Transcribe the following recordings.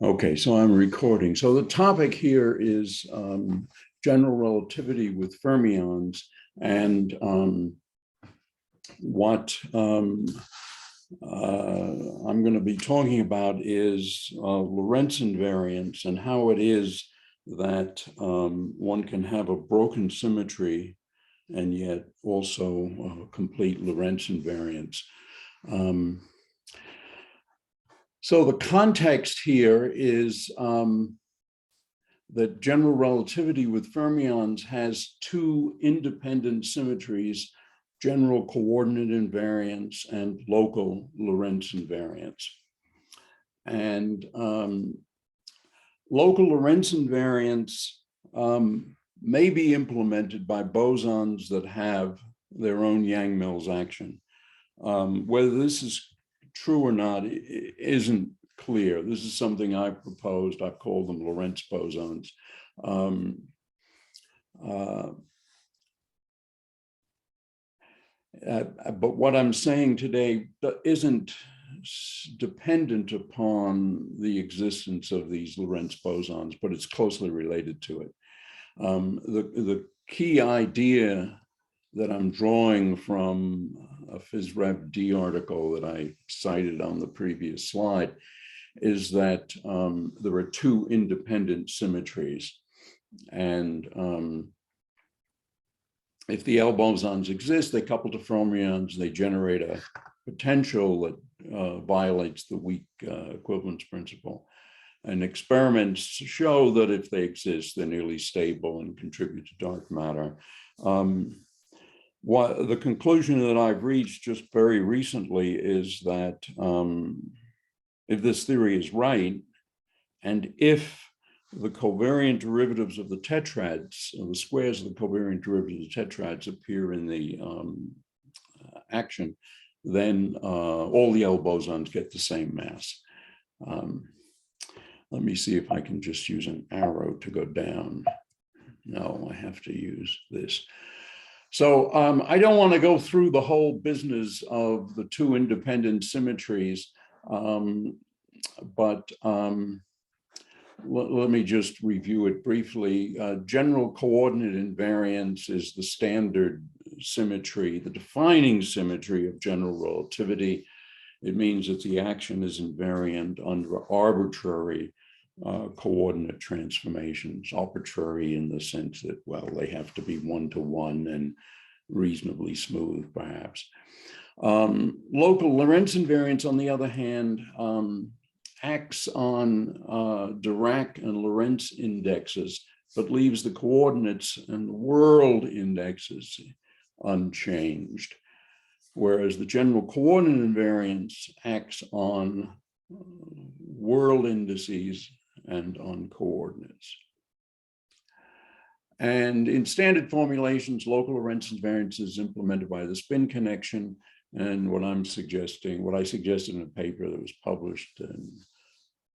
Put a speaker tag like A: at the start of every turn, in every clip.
A: Okay, so I'm recording. So the topic here is general relativity with fermions, and what I'm going to be talking about is Lorentz invariance and how it is that one can have a broken symmetry and yet also complete Lorentz invariance. So the context here is that general relativity with fermions has two independent symmetries: general coordinate invariance and local Lorentz invariance. And local Lorentz invariance may be implemented by bosons that have their own Yang-Mills action. Whether this is true or not isn't clear. This is something I proposed. I've called them Lorentz bosons. But what I'm saying today isn't dependent upon the existence of these Lorentz bosons, but it's closely related to it. The key idea that I'm drawing from a PhysRev.D article that I cited on the previous slide is that there are two independent symmetries. And if the L bosons exist, they couple to fermions, they generate a potential that violates the weak equivalence principle. And experiments show that if they exist, they're nearly stable and contribute to dark matter. The conclusion that I've reached just very recently is that if this theory is right, and if the covariant derivatives of the tetrads, the squares of the covariant derivatives of the tetrads appear in the action, then all the L bosons get the same mass. Let me see if I can just use an arrow to go down. No, I have to use this. So I don't want to go through the whole business of the two independent symmetries, but let me just review it briefly. General coordinate invariance is the standard symmetry, the defining symmetry of general relativity. It means that the action is invariant under arbitrary coordinate transformations, arbitrary in the sense that, well, they have to be one-to-one and reasonably smooth, perhaps. Local Lorentz invariance, on the other hand, acts on Dirac and Lorentz indexes, but leaves the coordinates and world indexes unchanged, whereas the general coordinate invariance acts on world indices and on coordinates. And in standard formulations, local Lorentz invariance is implemented by the spin connection. And what I suggested in a paper that was published in,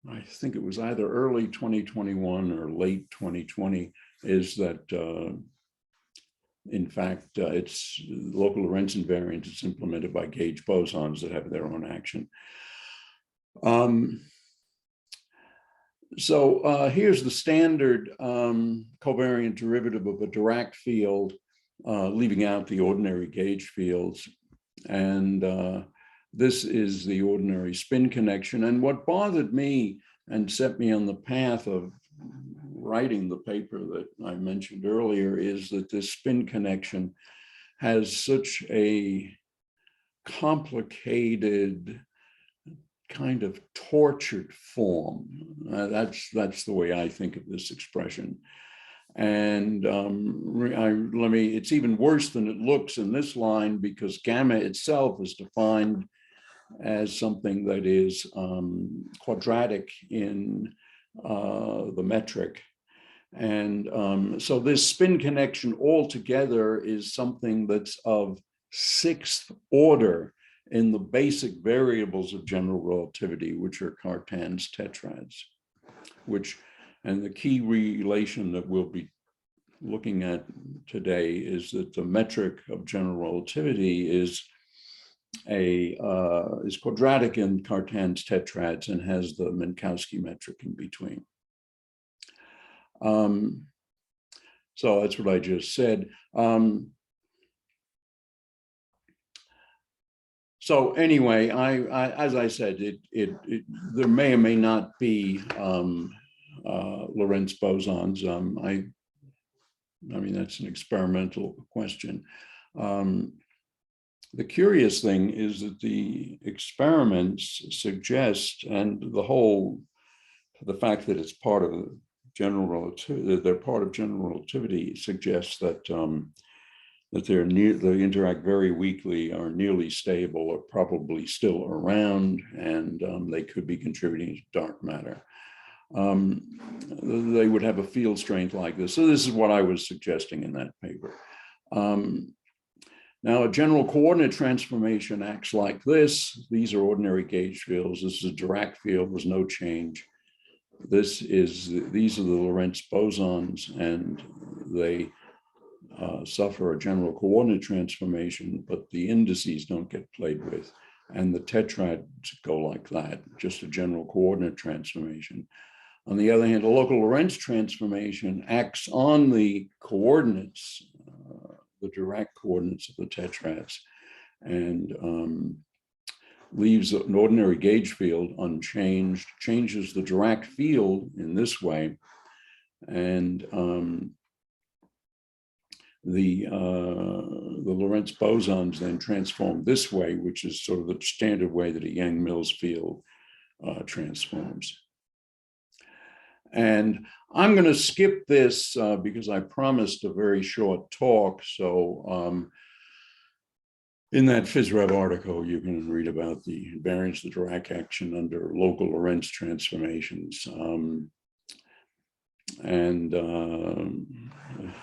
A: I think it was either early 2021 or late 2020, is that in fact, it's local Lorentz invariance is implemented by gauge bosons that have their own action. So here's the standard covariant derivative of a Dirac field, leaving out the ordinary gauge fields. And this is the ordinary spin connection. And what bothered me and set me on the path of writing the paper that I mentioned earlier is that this spin connection has such a complicated, kind of tortured form. That's the way I think of this expression. And it's even worse than it looks in this line, because gamma itself is defined as something that is quadratic in the metric. And so this spin connection altogether is something that's of sixth order in the basic variables of general relativity, which are Cartan's tetrads, and the key relation that we'll be looking at today is that the metric of general relativity is is quadratic in Cartan's tetrads and has the Minkowski metric in between. So that's what I just said. So anyway, as I said, there may or may not be Lorentz bosons. I mean, that's an experimental question. The curious thing is that the experiments suggest, and the fact that it's part of general relativity, they're part of general relativity, suggests that that they interact very weakly, are nearly stable, or probably still around, and they could be contributing to dark matter. They would have a field strength like this. So this is what I was suggesting in that paper. Now, a general coordinate transformation acts like this. These are ordinary gauge fields. This is a Dirac field. There's no change. These are the Lorentz bosons, and they suffer a general coordinate transformation, but the indices don't get played with. And the tetrads go like that, just a general coordinate transformation. On the other hand, a local Lorentz transformation acts on the coordinates, the Dirac coordinates of the tetrads, and leaves an ordinary gauge field unchanged, changes the Dirac field in this way, and the Lorentz bosons then transform this way, which is sort of the standard way that a Yang-Mills field transforms. And I'm going to skip this because I promised a very short talk. So in that PhysRev article, you can read about the invariance of the Dirac action under local Lorentz transformations, and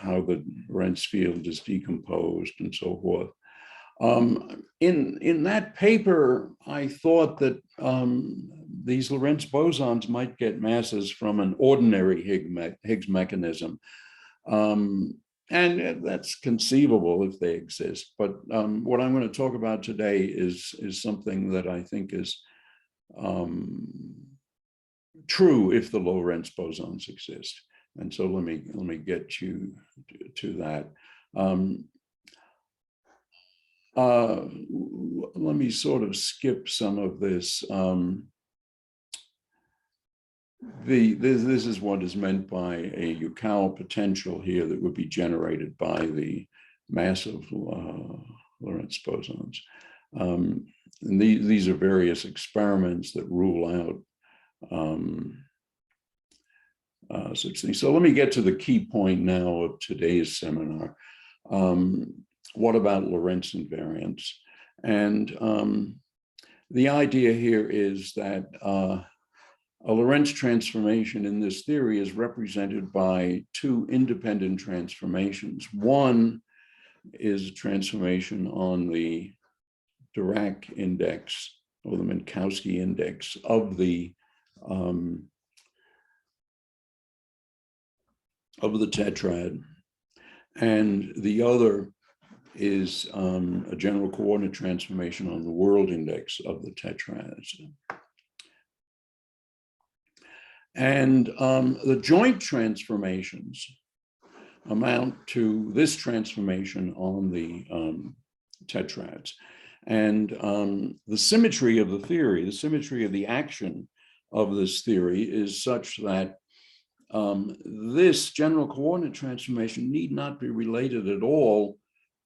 A: how the Lorentz field is decomposed and so forth. In that paper, I thought that these Lorentz bosons might get masses from an ordinary Higgs mechanism. And that's conceivable if they exist. But what I'm going to talk about today is something that I think is true if the Lorentz bosons exist. And so let me get you to that. Let me sort of skip some of this. This is what is meant by a Yukawa potential here that would be generated by the massive Lorentz bosons. And these are various experiments that rule out such things. So let me get to the key point now of today's seminar. What about Lorentz invariance? And the idea here is that a Lorentz transformation in this theory is represented by two independent transformations. One is a transformation on the Dirac index or the Minkowski index of the tetrad, and the other is a general coordinate transformation on the world index of the tetrads. And the joint transformations amount to this transformation on the tetrads. And the symmetry of the theory, the symmetry of the action of this theory is such that this general coordinate transformation need not be related at all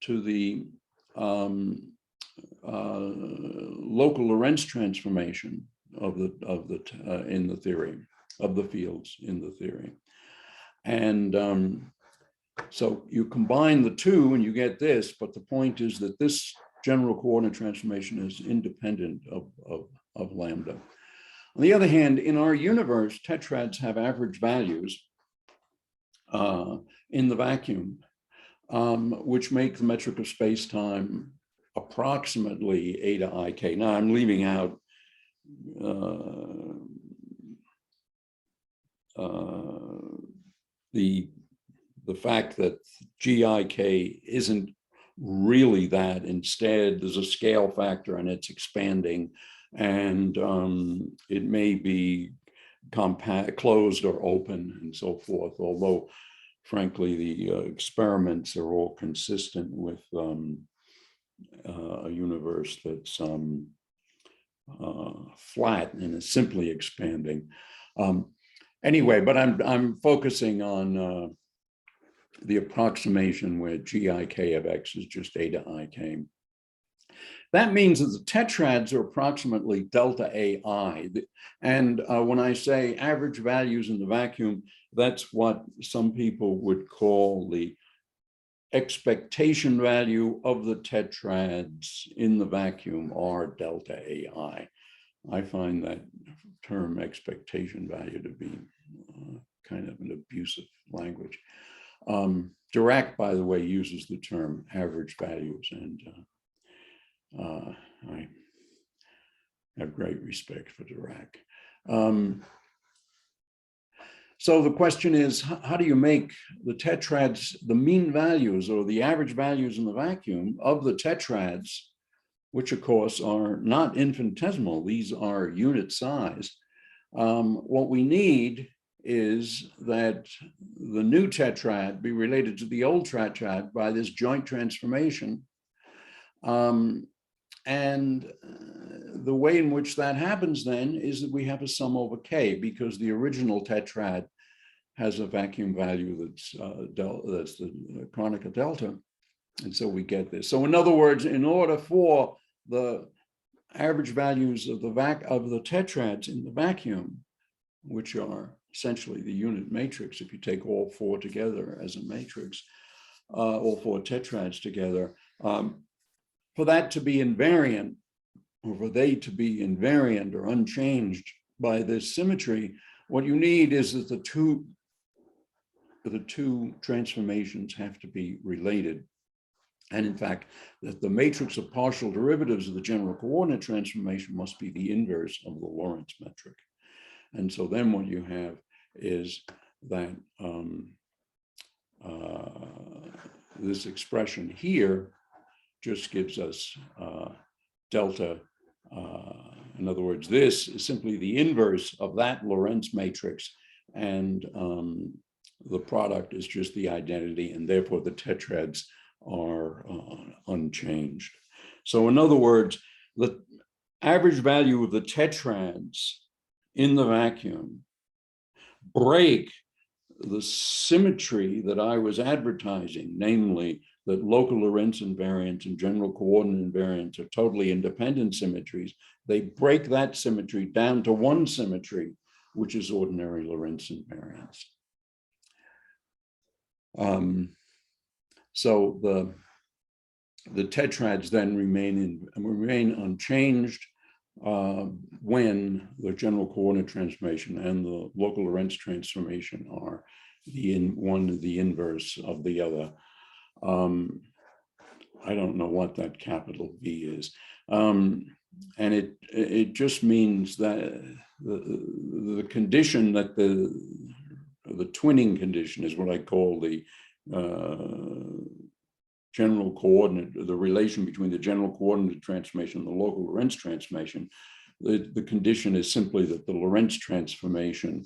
A: to the local Lorentz transformation in the theory, of the fields in the theory. And so you combine the two and you get this, but the point is that this general coordinate transformation is independent of lambda. On the other hand, in our universe, tetrads have average values in the vacuum, which make the metric of space-time approximately eta ik. Now I'm leaving out the fact that GIK isn't really that. Instead, there's a scale factor and it's expanding, and it may be compact, closed or open, and so forth. Although, frankly, the experiments are all consistent with a universe that's flat and is simply expanding. Anyway, but I'm focusing on the approximation where GIK of X is just eta IK. That means that the tetrads are approximately delta AI. And when I say average values in the vacuum, that's what some people would call the expectation value of the tetrads in the vacuum, are delta AI. I find that term expectation value to be kind of an abusive language. Dirac, by the way, uses the term average values, and I have great respect for Dirac. So the question is, how do you make the tetrads, the mean values or the average values in the vacuum of the tetrads, which of course are not infinitesimal, these are unit size. What we need is that the new tetrad be related to the old tetrad by this joint transformation. And the way in which that happens then is that we have a sum over K, because the original tetrad has a vacuum value that's the Kronecker delta. And so we get this. So in other words, in order for the average values of the tetrads in the vacuum, which are essentially the unit matrix, if you take all four together as a matrix, all four tetrads together, for that to be invariant, or for they to be invariant or unchanged by this symmetry, what you need is that the two transformations have to be related. And in fact, that the matrix of partial derivatives of the general coordinate transformation must be the inverse of the Lorentz metric. And so then what you have is that this expression here just gives us delta. In other words, this is simply the inverse of that Lorentz matrix, and the product is just the identity, and therefore the tetrads are unchanged. So in other words, the average value of the tetrads in the vacuum break the symmetry that I was advertising, namely that local Lorentz invariance and general coordinate invariance are totally independent symmetries. They break that symmetry down to one symmetry, which is ordinary Lorentz invariance. So the tetrads then remain unchanged when the general coordinate transformation and the local Lorentz transformation are one the inverse of the other. I don't know what that capital V is. And it just means that the condition that the twinning condition is what I call the general coordinate, the relation between the general coordinate transformation and the local Lorentz transformation. The condition is simply that the Lorentz transformation,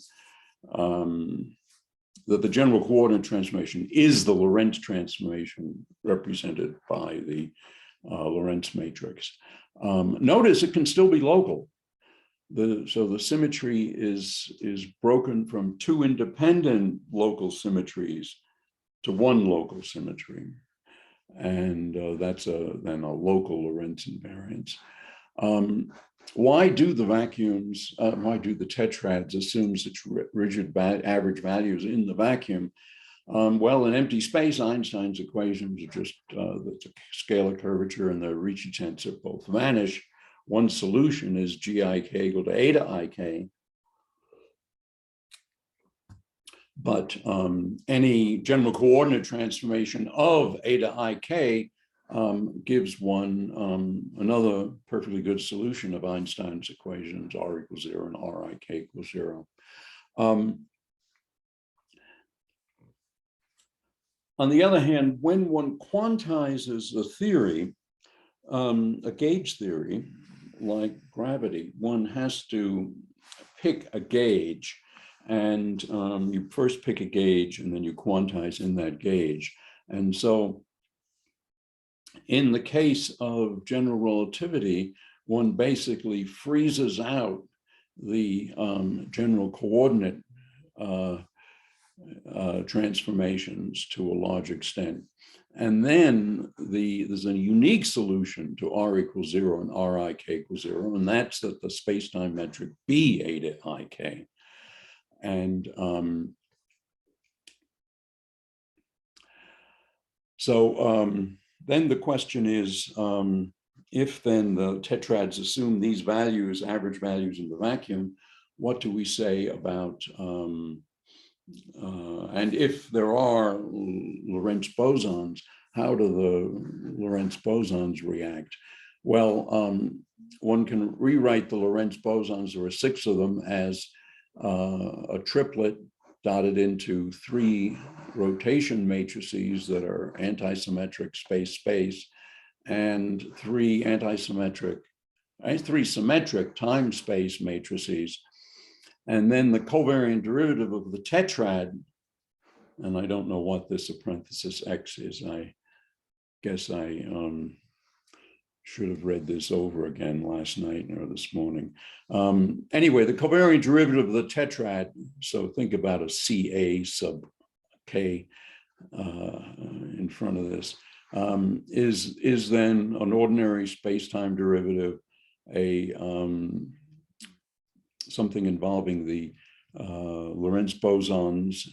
A: that the general coordinate transformation is the Lorentz transformation represented by the Lorentz matrix. Notice it can still be local. So the symmetry is broken from two independent local symmetries to one local symmetry. And that's then a local Lorentz invariance. Why do the vacuums, why do the tetrads assume such rigid average values in the vacuum? Well, in empty space, Einstein's equations are just that's a scalar curvature and the Ricci tensor both vanish. One solution is GIK equal to eta IK. But any general coordinate transformation of eta IK gives one another perfectly good solution of Einstein's equations, R equals 0 and RIK equals 0. On the other hand, when one quantizes a theory, a gauge theory, like gravity, one has to pick a gauge, and you first pick a gauge and then you quantize in that gauge. And so in the case of general relativity, one basically freezes out the general coordinate transformations to a large extent. And then there's a unique solution to R equals 0 and RIK equals 0, and that's that the space-time metric be eta IK. And then the question is, if then the tetrads assume these values, average values in the vacuum, what do we say about, and if there are Lorentz bosons, how do the Lorentz bosons react? Well, one can rewrite the Lorentz bosons, there are 6 of them, as a triplet dotted into 3 rotation matrices that are antisymmetric space-space, and 3 symmetric time-space matrices. And then the covariant derivative of the tetrad, and I don't know what this parenthesis X is. I guess I should have read this over again last night or this morning. Anyway, the covariant derivative of the tetrad, so think about a CA sub K in front of this, is then an ordinary space-time derivative, something involving the Lorentz bosons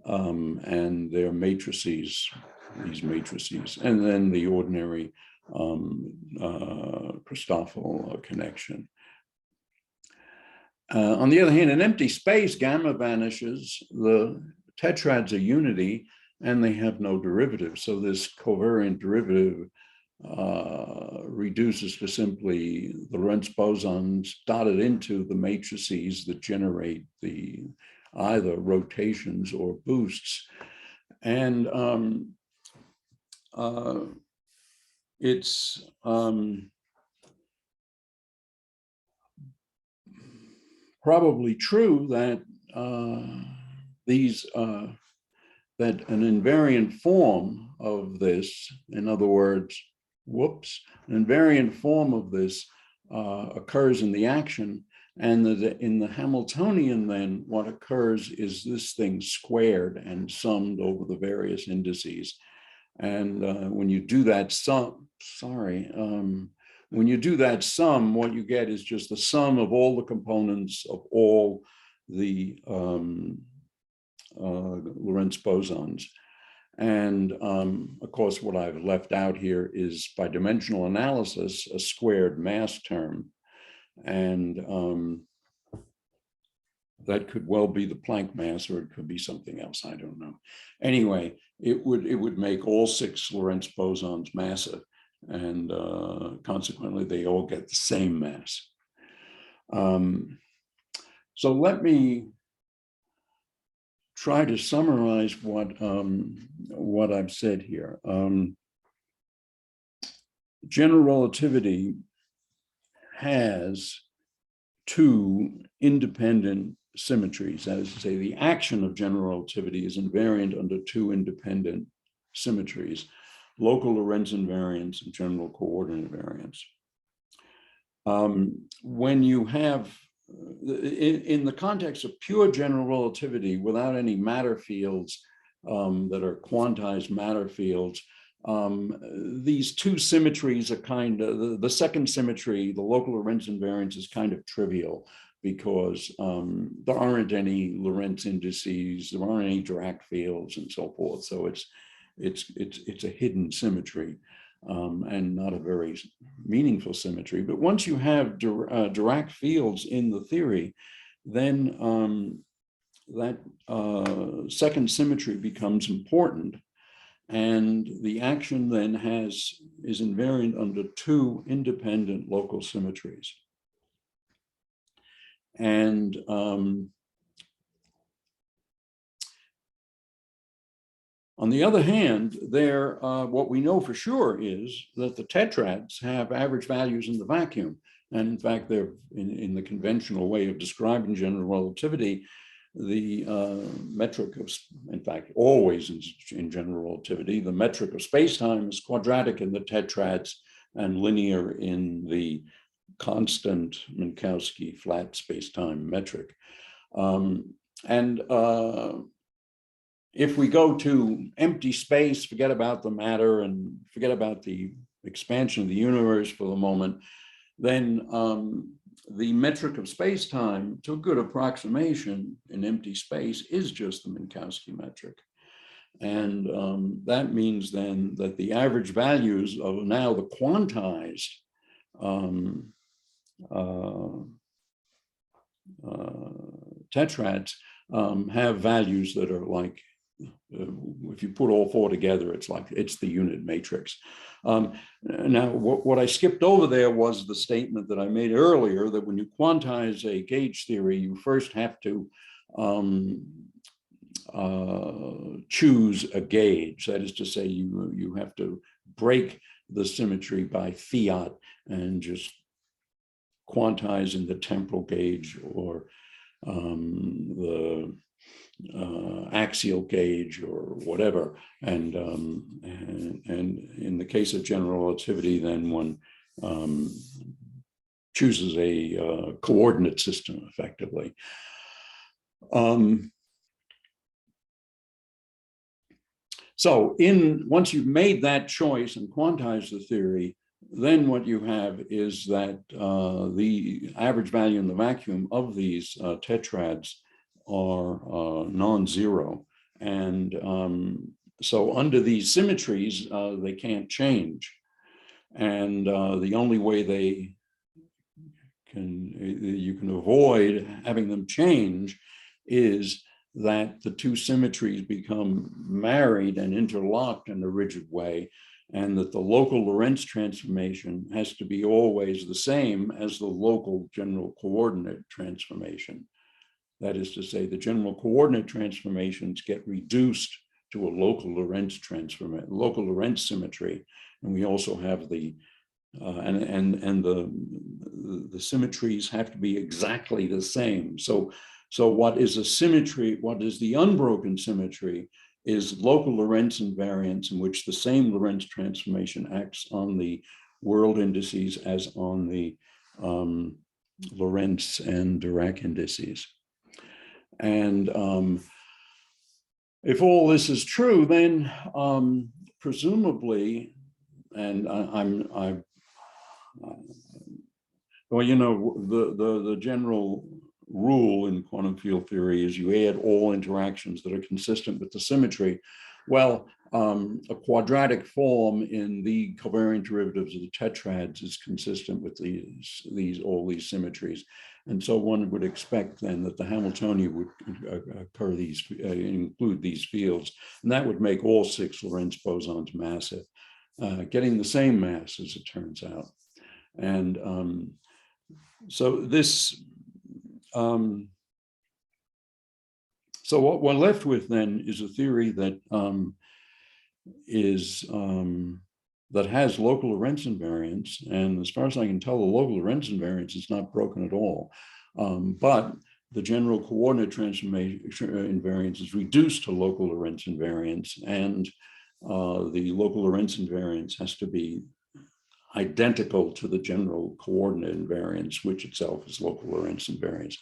A: and their matrices, these matrices, and then the ordinary Christoffel connection. On the other hand, in empty space, gamma vanishes, the tetrads are unity, and they have no derivative. So this covariant derivative reduces to simply the Lorentz bosons dotted into the matrices that generate the either rotations or boosts. And it's probably true that that an invariant form of this, in other words, an invariant form of this occurs in the action, and that in the Hamiltonian, then what occurs is this thing squared and summed over the various indices. And when you do that sum, when you do that sum, what you get is just the sum of all the components of all the Lorentz bosons. And of course, what I've left out here is, by dimensional analysis, a squared mass term. And that could well be the Planck mass, or it could be something else, I don't know. Anyway, it would make all 6 Lorentz bosons massive, and consequently, they all get the same mass. So let me try to summarize what I've said here. General relativity has 2 independent symmetries. That is to say, the action of general relativity is invariant under 2 independent symmetries: local Lorentz invariance and general coordinate invariance. When you have, in the context of pure general relativity, without any matter fields that are quantized matter fields, these 2 symmetries are kind of, the second symmetry, the local Lorentz invariance, is kind of trivial, because there aren't any Lorentz indices, there aren't any Dirac fields, and so forth. So it's a hidden symmetry, and not a very meaningful symmetry. But once you have Dirac fields in the theory, then that second symmetry becomes important, and the action then is invariant under 2 independent local symmetries. And On the other hand, what we know for sure is that the tetrads have average values in the vacuum. And in fact, they're in the conventional way of describing general relativity, the metric of, in fact, always in general relativity, the metric of space-time is quadratic in the tetrads and linear in the constant Minkowski flat space-time metric. If we go to empty space, forget about the matter and forget about the expansion of the universe for the moment, then the metric of space-time, to a good approximation in empty space, is just the Minkowski metric. And that means then that the average values of now the quantized tetrads have values that are like, if you put all four together, it's the unit matrix. Now, what I skipped over there was the statement that I made earlier, that when you quantize a gauge theory, you first have to choose a gauge. That is to say, you have to break the symmetry by fiat and just quantize in the temporal gauge or the axial gauge or whatever, and in the case of general relativity, then one chooses a coordinate system effectively. So once you've made that choice and quantized the theory, then what you have is that the average value in the vacuum of these tetrads are non-zero. And so under these symmetries, they can't change. And the only way you can avoid having them change is that the two symmetries become married and interlocked in a rigid way, and that the local Lorentz transformation has to be always the same as the local general coordinate transformation. That is to say, the general coordinate transformations get reduced to a local Lorentz transformation, local Lorentz symmetry, and we also have the the symmetries have to be exactly the same. So what is a symmetry? What is the unbroken symmetry? Is local Lorentz invariance, in which the same Lorentz transformation acts on the world indices as on the Lorentz and Dirac indices. And if all this is true, then presumably, and well, you know, the general rule in quantum field theory is you add all interactions that are consistent with the symmetry. Well, a quadratic form in the covariant derivatives of the tetrads is consistent with all these symmetries. And so one would expect then that the Hamiltonian would include these fields, and that would make all 6 Lorentz bosons massive, getting the same mass as it turns out. And so this, so what we're left with then is a theory that that has local Lorentz invariance, and as far as I can tell, the local Lorentz invariance is not broken at all. But the general coordinate transformation invariance is reduced to local Lorentz invariance, and the local Lorentz invariance has to be identical to the general coordinate invariance, which itself is local Lorentz invariance.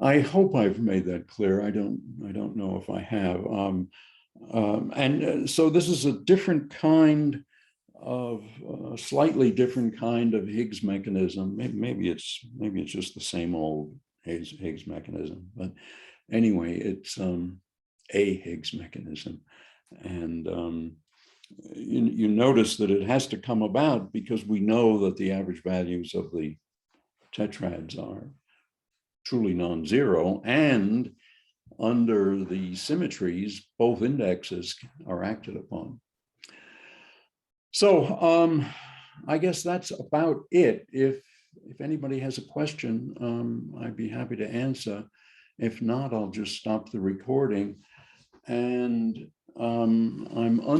A: I hope I've made that clear. I don't know if I have. So this is a different kind of slightly different kind of Higgs mechanism. Maybe it's just the same old Higgs mechanism, but anyway, it's a Higgs mechanism, and you notice that it has to come about because we know that the average values of the tetrads are truly non-zero, and under the symmetries, both indexes are acted upon. So I guess that's about it. If anybody has a question, I'd be happy to answer. If not, I'll just stop the recording. And I'm